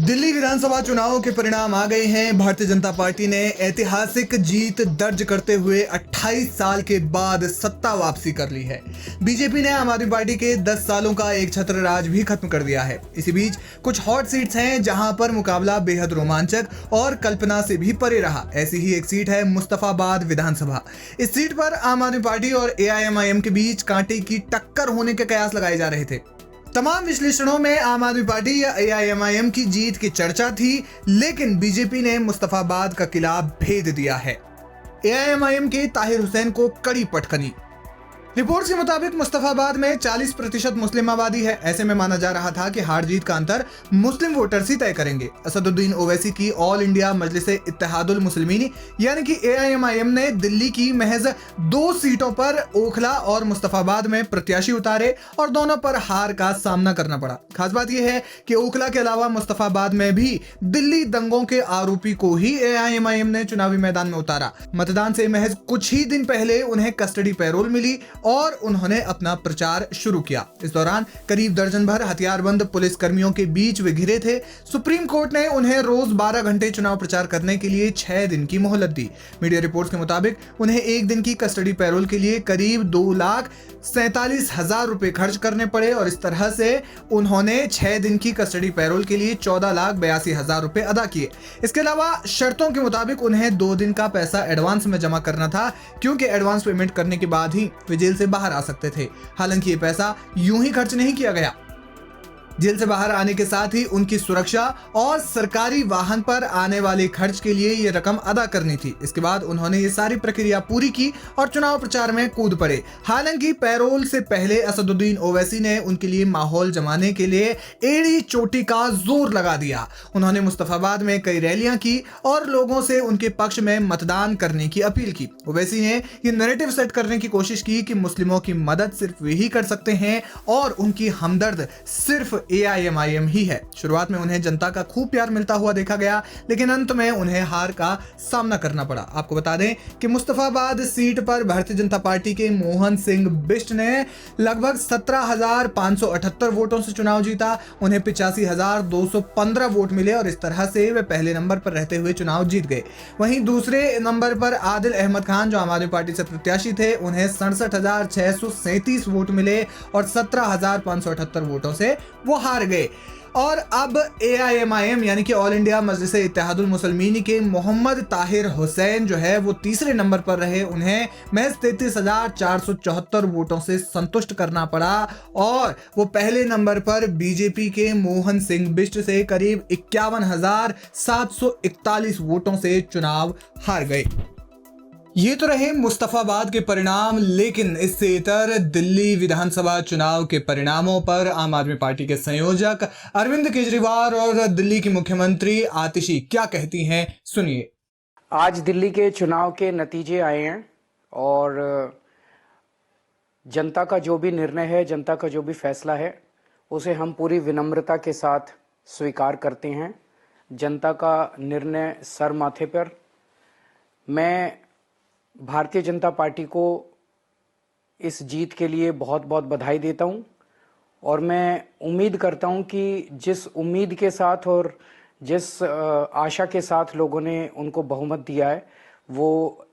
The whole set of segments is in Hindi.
दिल्ली विधानसभा चुनावों के परिणाम आ गए हैं। भारतीय जनता पार्टी ने ऐतिहासिक जीत दर्ज करते हुए 28 साल के बाद सत्ता वापसी कर ली है। बीजेपी ने आम आदमी पार्टी के 10 सालों का एक छत्र राज भी खत्म कर दिया है। इसी बीच कुछ हॉट सीट्स हैं जहां पर मुकाबला बेहद रोमांचक और कल्पना से भी परे रहा। ऐसी ही एक सीट है मुस्तफाबाद विधानसभा। इस सीट पर आम आदमी पार्टी और एआईएमआईएम के बीच कांटे की टक्कर होने के कयास लगाए जा रहे थे। तमाम विश्लेषणों में आम आदमी पार्टी या एआईएमआईएम की जीत की चर्चा थी, लेकिन बीजेपी ने मुस्तफाबाद का किला भेद दिया है। एआईएमआईएम के ताहिर हुसैन को कड़ी पटखनी। रिपोर्ट्स के मुताबिक मुस्तफाबाद में 40% मुस्लिम आबादी है। ऐसे में माना जा रहा था कि हार जीत का अंतर मुस्लिम वोटर्स ही तय करेंगे। असदुद्दीन ओवैसी की ऑल इंडिया मजलिस इत्तेहादुल मुस्लिमीन यानी कि एआईएमआईएम ने दिल्ली की महज 2 सीटों पर ओखला और मुस्तफाबाद में प्रत्याशी उतारे और दोनों पर हार का सामना करना पड़ा। खास बात यह है कि ओखला के अलावा मुस्तफाबाद में भी दिल्ली दंगों के आरोपी को ही एआईएमआईएम ने चुनावी मैदान में उतारा। मतदान से महज कुछ ही दिन पहले उन्हें कस्टडी पैरोल मिली और उन्होंने अपना प्रचार शुरू किया। इस दौरान करीब दर्जन भर हथियारबंद पुलिस कर्मियों के बीच वे घिरे थे। सुप्रीम कोर्ट ने उन्हें रोज 12 घंटे चुनाव प्रचार करने के लिए 6 दिन की मोहलत दी। मीडिया रिपोर्ट्स के मुताबिक उन्हें 1 दिन की कस्टडी पैरोल के लिए करीब 2,47,000 रुपए खर्च करने पड़े और इस तरह से उन्होंने 6 दिन की कस्टडी पैरोल के लिए 14,82,000 रुपए अदा किए। इसके अलावा शर्तों के मुताबिक उन्हें 2 दिन का पैसा एडवांस में जमा करना था, क्योंकि एडवांस पेमेंट करने के बाद ही वे जेल से बाहर आ सकते थे। हालांकि ये पैसा यूं ही खर्च नहीं किया गया। जेल से बाहर आने के साथ ही उनकी सुरक्षा और सरकारी वाहन पर आने वाले खर्च के लिए ये रकम अदा करनी थी। इसके बाद उन्होंने ये सारी प्रक्रिया पूरी की और चुनाव प्रचार में कूद पड़े। हालांकि पैरोल से पहले असदुद्दीन ओवैसी ने उनके लिए माहौल जमाने के लिए एड़ी चोटी का जोर लगा दिया। उन्होंने मुस्तफाबाद में कई रैलियां की और लोगों से उनके पक्ष में मतदान करने की अपील की। ओवैसी ने ये नैरेटिव सेट करने की कोशिश की कि मुस्लिमों की मदद सिर्फ वे ही कर सकते हैं और उनकी हमदर्द सिर्फ एआईएमआईएम ही है। शुरुआत में उन्हें जनता का खूब प्यार मिलता हुआ देखा गया, लेकिन अंत में उन्हें हार का सामना करना पड़ा। आपको बता दें कि मुस्तफाबाद सीट पर भारतीय जनता पार्टी के मोहन सिंह बिष्ट ने लगभग 17,578 वोटों से चुनाव जीता। उन्हें 85,215 वोट मिले और इस तरह से वे पहले नंबर पर रहते हुए चुनाव जीत गए। वहीं दूसरे नंबर पर आदिल अहमद खान, जो आम आदमी पार्टी से प्रत्याशी थे, उन्हें 67,637 वोट मिले और 17,578 वोटों से वो हार गए। और अब एआईएमआईएम यानी कि ऑल इंडिया मजलिस इत्तेहादुल मुस्लिमीन के मोहम्मद ताहिर हुसैन जो है वो तीसरे नंबर पर रहे। उन्हें महज 33,474 वोटों से संतुष्ट करना पड़ा और वो पहले नंबर पर बीजेपी के मोहन सिंह बिष्ट से करीब 51,741 वोटों से चुनाव हार गए। ये तो रहे मुस्तफाबाद के परिणाम, लेकिन इससे इतर दिल्ली विधानसभा चुनाव के परिणामों पर आम आदमी पार्टी के संयोजक अरविंद केजरीवाल और दिल्ली की मुख्यमंत्री आतिशी क्या कहती हैं, सुनिए। आज दिल्ली के चुनाव के नतीजे आए हैं और जनता का जो भी निर्णय है, जनता का जो भी फैसला है, उसे हम पूरी विनम्रता के साथ स्वीकार करते हैं। जनता का निर्णय सर माथे पर। मैं भारतीय जनता पार्टी को इस जीत के लिए बहुत बहुत बधाई देता हूं और मैं उम्मीद करता हूं कि जिस उम्मीद के साथ और जिस आशा के साथ लोगों ने उनको बहुमत दिया है, वो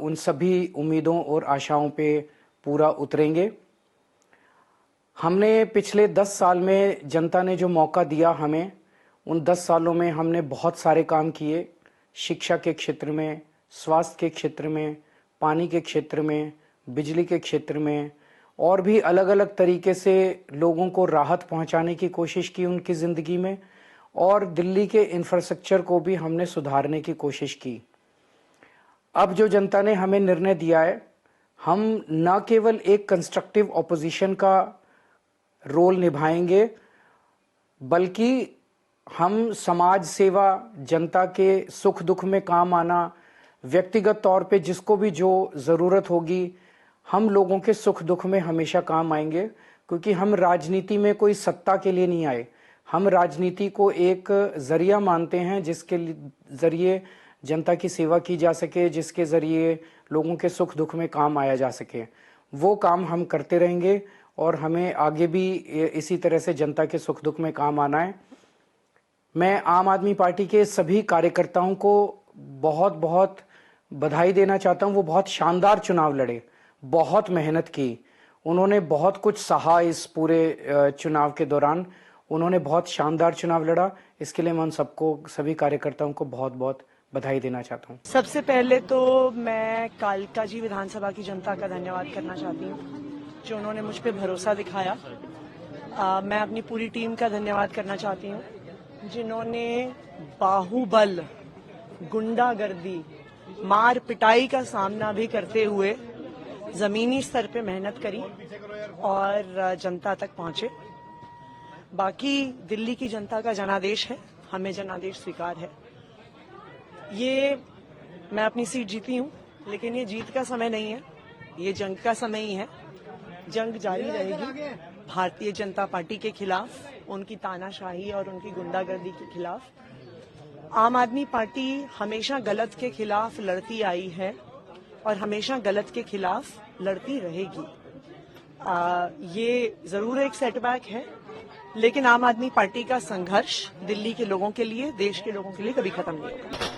उन सभी उम्मीदों और आशाओं पे पूरा उतरेंगे। हमने पिछले 10 साल में जनता ने जो मौका दिया हमें, उन 10 सालों में हमने बहुत सारे काम किए। शिक्षा के क्षेत्र में, स्वास्थ्य के क्षेत्र में, पानी के क्षेत्र में, बिजली के क्षेत्र में और भी अलग अलग तरीके से लोगों को राहत पहुंचाने की कोशिश की उनकी ज़िंदगी में, और दिल्ली के इंफ्रास्ट्रक्चर को भी हमने सुधारने की कोशिश की। अब जो जनता ने हमें निर्णय दिया है, हम न केवल एक कंस्ट्रक्टिव ऑपोजिशन का रोल निभाएंगे, बल्कि हम समाज सेवा, जनता के सुख दुख में काम आना, व्यक्तिगत तौर पे जिसको भी जो ज़रूरत होगी, हम लोगों के सुख दुख में हमेशा काम आएंगे। क्योंकि हम राजनीति में कोई सत्ता के लिए नहीं आए, हम राजनीति को एक ज़रिया मानते हैं जिसके ज़रिए जनता की सेवा की जा सके, जिसके ज़रिए लोगों के सुख दुख में काम आया जा सके। वो काम हम करते रहेंगे और हमें आगे भी इसी तरह से जनता के सुख दुख में काम आना है। मैं आम आदमी पार्टी के सभी कार्यकर्ताओं को बहुत बहुत बधाई देना चाहता हूं। वो बहुत शानदार चुनाव लड़े, बहुत मेहनत की, उन्होंने बहुत कुछ सहा इस पूरे चुनाव के दौरान। उन्होंने बहुत शानदार चुनाव लड़ा, इसके लिए मैं उन सबको, सभी कार्यकर्ताओं को बहुत बहुत बधाई देना चाहता हूं। सबसे पहले तो मैं कालकाजी विधानसभा की जनता का धन्यवाद करना चाहती हूं, जो उन्होंने मुझ पर भरोसा दिखाया। मैं अपनी पूरी टीम का धन्यवाद करना चाहती हूं, जिन्होंने बाहुबल, गुंडागर्दी, मार पिटाई का सामना भी करते हुए जमीनी स्तर पे मेहनत करी और जनता तक पहुंचे। बाकी दिल्ली की जनता का जनादेश है, हमें जनादेश स्वीकार है। ये मैं अपनी सीट जीती हूं, लेकिन ये जीत का समय नहीं है, ये जंग का समय ही है। जंग जारी रहेगी भारतीय जनता पार्टी के खिलाफ, उनकी तानाशाही और उनकी गुंडागर्दी के खिलाफ। आम आदमी पार्टी हमेशा गलत के खिलाफ लड़ती आई है और हमेशा गलत के खिलाफ लड़ती रहेगी। ये जरूर एक सेटबैक है, लेकिन आम आदमी पार्टी का संघर्ष दिल्ली के लोगों के लिए, देश के लोगों के लिए कभी खत्म नहीं होगा।